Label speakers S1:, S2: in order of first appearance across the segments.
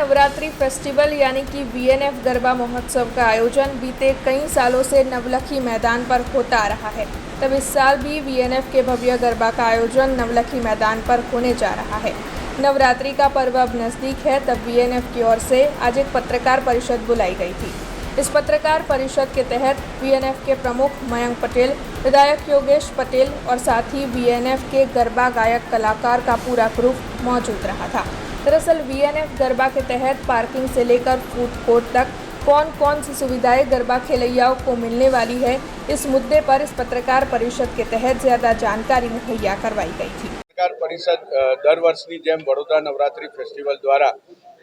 S1: Navratri festival यानी कि वीएनएफ गरबा महोत्सव का आयोजन बीते कई सालों से नवलखी मैदान पर होता आ रहा है। तब इस साल भी वीएनएफ के भव्य गरबा का आयोजन नवलखी मैदान पर होने जा रहा है। नवरात्रि का पर्व अब नज़दीक है, तब वीएनएफ की ओर से आज एक पत्रकार परिषद बुलाई गई थी। इस पत्रकार परिषद के तहत वीएनएफ के प्रमुख मयंक पटेल, विधायक योगेश पटेल और साथ ही वीएनएफ के गरबा गायक कलाकार का पूरा ग्रुप मौजूद रहा था। दरअसल वीएनएफ गरबा के तहत पार्किंग से लेकर फूड कोर्ट तक कौन कौन सी सुविधाएं गरबा खेलैयाओं को मिलने वाली है, इस मुद्दे पर इस पत्रकार परिषद के तहत ज़्यादा जानकारी मुहैया करवाई गई थी।
S2: पत्रकार परिषद दर वर्षनी जेम वडोदरा नवरात्रि फेस्टिवल द्वारा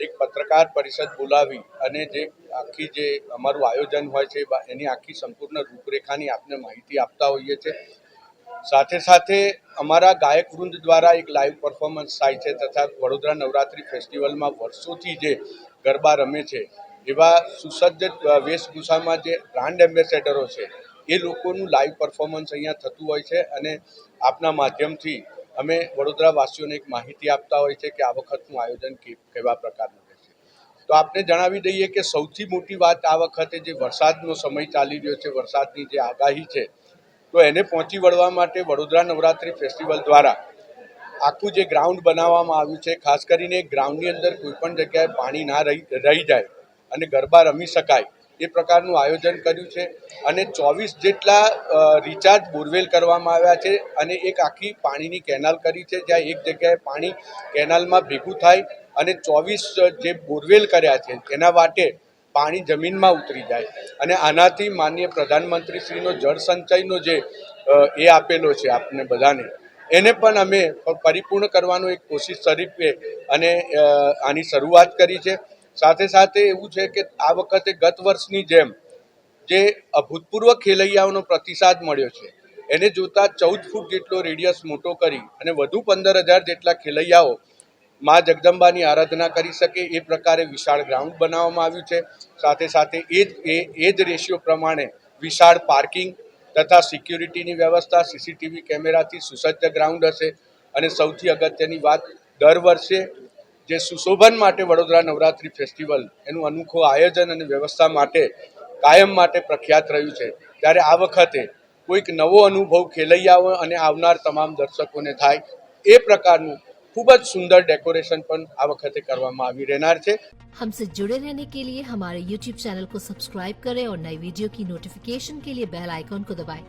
S2: एक पत्रकार परिषद बोलावी અને જે આખી જે અમારું આયોજન હોય છે એની આખી સંપૂર્ણ રૂપરેખાની આપને માહિતી આપતા હોઈએ છે। સાથે સાથે અમારા ગાયક વૃંદ દ્વારા એક લાઈવ પરફોર્મન્સ થાય છે તથા વડોદરા નવરાત્રિ ફેસ્ટિવલમાં વર્ષોથી જે ગરબા રમે છે એવા સુસજ્જ વેશભૂષામાં જે બ્રાન્ડ એમ્બેસેડરો છે એ લોકોનું લાઈવ પરફોર્મન્સ અહીંયા થતું હોય છે અને આપના માધ્યમથી અમે વડોદરાવાસીઓને એક માહિતી આપતા હોય છે કે આ વખતનું આયોજન કેવા પ્રકારનું રહેશે। તો આપને જણાવી દઈએ કે સૌથી મોટી વાત આ વખતે જે વરસાદનો સમય ચાલી રહ્યો છે, વરસાદની જે આગાહી છે, તો એને પહોંચી વળવા માટે વડોદરા નવરાત્રિ ફેસ્ટિવલ દ્વારા આખું જે ગ્રાઉન્ડ બનાવવામાં આવ્યું છે, ખાસ કરીને ગ્રાઉન્ડની અંદર કોઈપણ જગ્યાએ પાણી ના રહી જાય અને ગરબા રમી શકાય એ પ્રકારનું આયોજન કર્યું છે અને 24 જેટલા રિચાર્જ બોરવેલ કરવામાં આવ્યા છે અને એક આખી પાણીની કેનાલ કરી છે જ્યાં એક જગ્યાએ પાણી કેનાલમાં ભેગું થાય અને 24 જે બોરવેલ કર્યા છે એના વાટે પાણી જમીનમાં ઉતરી જાય અને આનાથી માનનીય પ્રધાનમંત્રીશ્રીનો જળ સંચયનો જે એ આપેલો છે આપને બધાને એને પણ અમે પરિપૂર્ણ કરવાનો એક કોશિશ તરીકે અને આની શરૂઆત કરી છે। સાથે સાથે એવું છે કે આ વખતે ગત વર્ષની જેમ જે અભૂતપૂર્વ ખેલૈયાઓનો પ્રતિસાદ મળ્યો છે એને જોતા 14 ફૂટ જેટલો રેડિયસ મોટો કરી અને વધુ 15,000 જેટલા ખેલૈયાઓ માં જગદંબાની આરાધના કરી શકે એ પ્રકારે વિશાળ ગ્રાઉન્ડ બનાવવામાં આવ્યું છે। સાથે સાથે એ જ રેશિયો પ્રમાણે વિશાળ પાર્કિંગ તથા સિક્યુરિટીની વ્યવસ્થા, સીસીટીવી કેમેરાથી સુસજ્જ ગ્રાઉન્ડ હશે અને સૌથી અગત્યની વાત દર વર્ષે જે સુશોભન માટે વડોદરા નવરાત્રિ ફેસ્ટિવલ એનું અનોખું આયોજન અને વ્યવસ્થા માટે કાયમ માટે પ્રખ્યાત રહ્યું છે, ત્યારે આ વખતે કોઈક નવો અનુભવ ખેલૈયાઓ અને આવનાર તમામ દર્શકોને થાય એ પ્રકારનું खूब सुंदर डेकोरेशन पण आ वखते करवामां आवी रहनार छे।
S3: हमसे जुड़े रहने के लिए हमारे YouTube चैनल को सब्सक्राइब करें और नई वीडियो की नोटिफिकेशन के लिए बेल आइकॉन को दबाएं।